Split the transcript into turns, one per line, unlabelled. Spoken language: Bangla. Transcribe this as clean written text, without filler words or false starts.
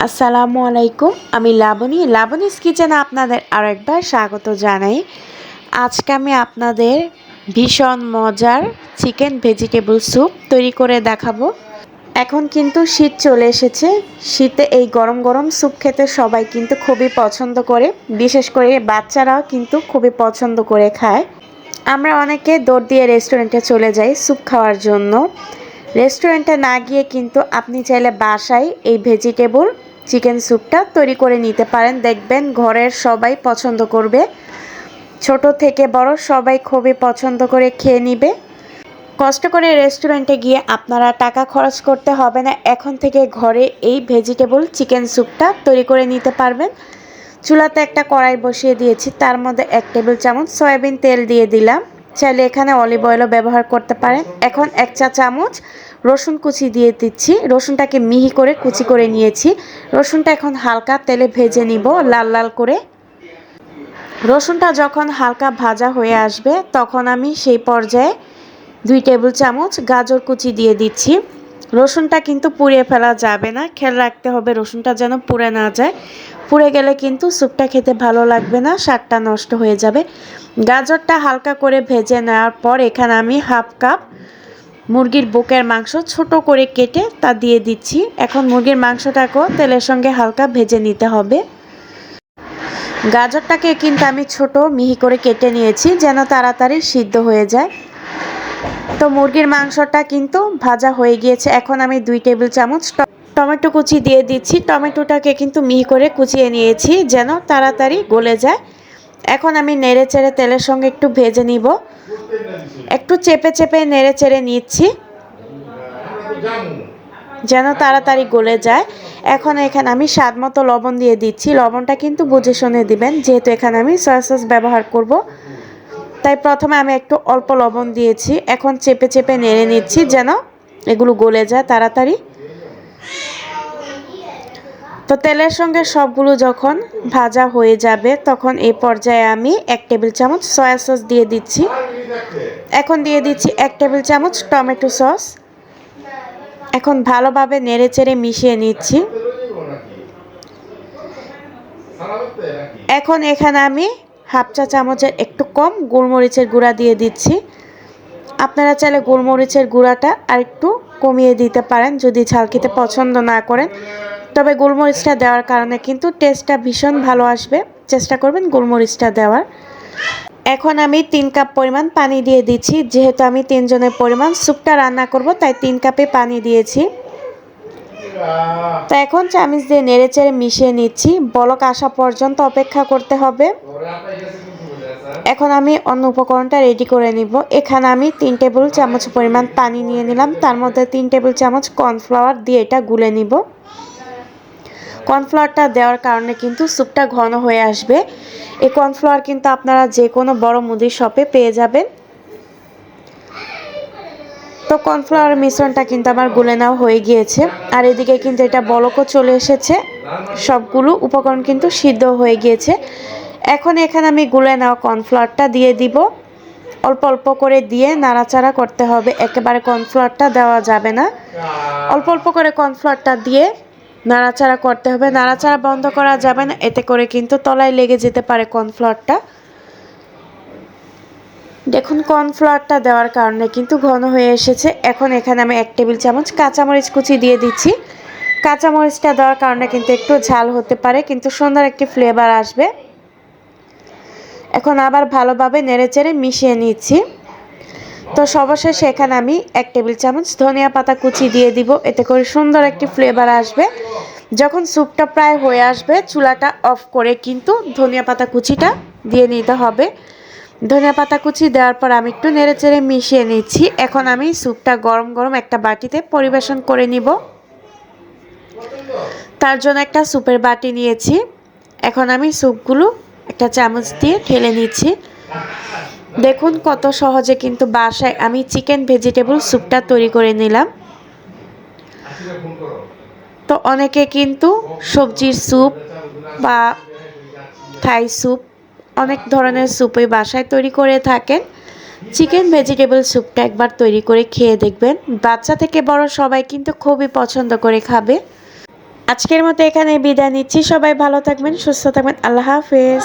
আসসালামু আলাইকুম। আমি লাবণীস কিচেনে আপনাদের আরও একবার স্বাগত জানাই। আজকে আমি আপনাদের ভীষণ মজার চিকেন ভেজিটেবল স্যুপ তৈরি করে দেখাবো। এখন কিন্তু শীত চলে এসেছে। শীতে এই গরম গরম স্যুপ খেতে সবাই কিন্তু খুবই পছন্দ করে, বিশেষ করে বাচ্চারাও কিন্তু খুবই পছন্দ করে খায়। আমরা অনেকে দৌড় দিয়ে রেস্টুরেন্টে চলে যাই স্যুপ খাওয়ার জন্য। রেস্টুরেন্টে না গিয়ে কিন্তু আপনি চাইলে বাসায় এই ভেজিটেবল চিকেন স্যুপটা তৈরি করে নিতে পারেন। দেখবেন ঘরের সবাই পছন্দ করবে, ছোট থেকে বড় সবাই খুবই পছন্দ করে খেয়ে নিবে। কষ্ট করে রেস্টুরেন্টে গিয়ে আপনারা টাকা খরচ করতে হবে না, এখন থেকে ঘরে এই ভেজিটেবল চিকেন স্যুপটা তৈরি করে নিতে পারবেন। চুলাতে একটা কড়াই বসিয়ে দিয়েছি, তার মধ্যে 1 টেবিল চামচ সয়াবিন তেল দিয়ে দিলাম। চাইলে এখানে অলিভ অয়েলও ব্যবহার করতে পারেন। এখন 1 চা চামচ রসুন কুচি দিয়ে দিচ্ছি। রসুনটাকে মিহি করে কুচি করে নিয়েছি। রসুনটা এখন হালকা তেলে ভেজে নিব লাল লাল করে। রসুনটা যখন হালকা ভাজা হয়ে আসবে তখন আমি সেই পর্যায়ে 2 টেবিল চামচ গাজর কুচি দিয়ে দিচ্ছি। রসুনটা কিন্তু পুড়িয়ে ফেলা যাবে না, খেয়াল রাখতে হবে রসুনটা যেন পুড়ে না যায়। পুড়ে গেলে কিন্তু স্যুপটা খেতে ভালো লাগবে না, স্বাদটা নষ্ট হয়ে যাবে। গাজরটা হালকা করে ভেজে নেওয়ার পর এখানে আমি হাফ কাপ মুরগির বুকের মাংস ছোট করে কেটে তা দিয়ে দিচ্ছি। এখন মুরগির মাংসটাকেও তেলের সঙ্গে হালকা ভেজে নিতে হবে। গাজরটাকে কিন্তু আমি ছোট মিহি করে কেটে নিয়েছি যেন তাড়াতাড়ি সিদ্ধ হয়ে যায়। তো মুরগির মাংসটা কিন্তু ভাজা হয়ে গিয়েছে। এখন আমি 2 টেবিল চামচ টমেটো কুচি দিয়ে দিচ্ছি। টমেটোটাকে কিন্তু মিহি করে কুচিয়ে নিয়েছি যেন তাড়াতাড়ি গলে যায়। এখন আমি নেড়ে চেড়ে তেলের সঙ্গে একটু ভেজে নিব। একটু চেপে চেপে নেড়ে চেড়ে নিচ্ছি যেন তাড়াতাড়ি গলে যায়। এখন এখানে আমি স্বাদ মতো লবণ দিয়ে দিচ্ছি। লবণটা কিন্তু বুঝে শুনে দিবেন, যেহেতু এখানে আমি সয়া সস ব্যবহার করব, তাই প্রথমে আমি একটু অল্প লবণ দিয়েছি। এখন চেপে চেপে নেড়ে নিচ্ছি যেন এগুলো গলে যায় তাড়াতাড়ি। তো তেলের সঙ্গে সবগুলো যখন ভাজা হয়ে যাবে তখন এই পর্যায়ে আমি 1 টেবিল চামচ সয়া সস দিয়ে দিচ্ছি। এখন দিয়ে দিচ্ছি 1 টেবিল চামচ টমেটো সস। এখন ভালোভাবে নেড়ে চেড়ে মিশিয়ে নিচ্ছি। এখন এখানে আমি হাফ চা চামচের একটু কম গোলমরিচের গুঁড়া দিয়ে দিচ্ছি। আপনারা চাইলে গোলমরিচের গুঁড়াটা আর একটু কমিয়ে দিতে পারেন যদি ঝাল খেতে পছন্দ না করেন। তবে গোলমরিচটা দেওয়ার কারণে কিন্তু টেস্টটা ভীষণ ভালো আসবে, চেষ্টা করবেন গোলমরিচটা দেওয়ার। এখন আমি 3 কাপ পরিমাণ পানি দিয়ে দিচ্ছি। যেহেতু আমি 3 জনের পরিমাণ স্যুপটা রান্না করব তাই 3 কাপে পানি দিয়েছি। তো এখন চামচ দিয়ে নেড়ে চেড়ে মিশিয়ে নিচ্ছি। বলক আসা পর্যন্ত অপেক্ষা করতে হবে। এখন আমি অন্য উপকরণটা রেডি করে নিব। এখানে আমি 3 টেবিল চামচ পরিমাণ পানি নিয়ে নিলাম, তার মধ্যে 3 টেবিল চামচ কর্নফ্লাওয়ার দিয়ে এটা গুলে নিব। কর্নফ্লাওয়ারটা দেওয়ার কারণে কিন্তু স্যুপটা ঘন হয়ে আসবে। এই কর্নফ্লাওয়ার কিন্তু আপনারা যে কোনো বড় মুদির শপে পেয়ে যাবেন। তো কর্নফ্লাওয়ার মিশ্রণটা কিন্তু আমার গুলে নেওয়া হয়ে গিয়েছে, আর এদিকে কিন্তু এটা বলকও চলে এসেছে। সবগুলো উপকরণ কিন্তু সিদ্ধ হয়ে গিয়েছে। এখন এখানে আমি গুলে নেওয়া কর্নফ্লাওয়ারটা দিয়ে দিব। অল্প অল্প করে দিয়ে নাড়াচাড়া করতে হবে, একেবারে কর্নফ্লাওয়ারটা দেওয়া যাবে না। অল্প অল্প করে কর্নফ্লাওয়ারটা দিয়ে নাড়াচাড়া করতে হবে, নাড়াচাড়া বন্ধ করা যাবে না, এতে করে কিন্তু তলায় লেগে যেতে পারে কর্নফ্লাওয়ারটা। দেখুন কর্নফ্লাওয়ারটা দেওয়ার কারণে কিন্তু ঘন হয়ে এসেছে। এখন এখানে আমি 1 টেবিল চামচ কাঁচামরিচ কুচি দিয়ে দিচ্ছি। কাঁচামরিচটা দেওয়ার কারণে কিন্তু একটু ঝাল হতে পারে, কিন্তু সুন্দর একটি ফ্লেভার আসবে। এখন আবার ভালোভাবে নেড়েচেড়ে মিশিয়ে নিচ্ছি। তো সর্বশেষে এখানে আমি 1 টেবিল চামচ ধনিয়া পাতা কুচি দিয়ে দিব, এতে করে সুন্দর একটি ফ্লেভার আসবে। যখন স্যুপটা প্রায় হয়ে আসবে চুলাটা অফ করে কিন্তু ধনিয়া পাতা কুচিটা দিয়ে নিতে হবে। ধনিয়া পাতা কুচি দেওয়ার পর আমি একটু নেড়েচেড়ে মিশিয়ে নিচ্ছি। এখন আমি স্যুপটা গরম গরম একটা বাটিতে পরিবেশন করে নিব। তার জন্য একটা স্যুপের বাটি নিয়েছি। এখন আমি স্যুপগুলো একটা চামচ দিয়ে ঢেলে নিচ্ছি। দেখুন কত সহজে কিন্তু বাসায় আমি চিকেন ভেজিটেবল স্যুপটা তৈরি করে নিলাম। তো অনেকে কিন্তু সবজির স্যুপ বা থাই স্যুপ, অনেক ধরনের স্যুপই বাসায় তৈরি করে থাকেন। চিকেন ভেজিটেবল স্যুপটা একবার তৈরি করে খেয়ে দেখবেন, বাচ্চা থেকে বড় সবাই কিন্তু খুবই পছন্দ করে খাবে। আজকের মতো এখানে বিদায় নিচ্ছি। সবাই ভালো থাকবেন, সুস্থ থাকবেন। আল্লাহ হাফেজ।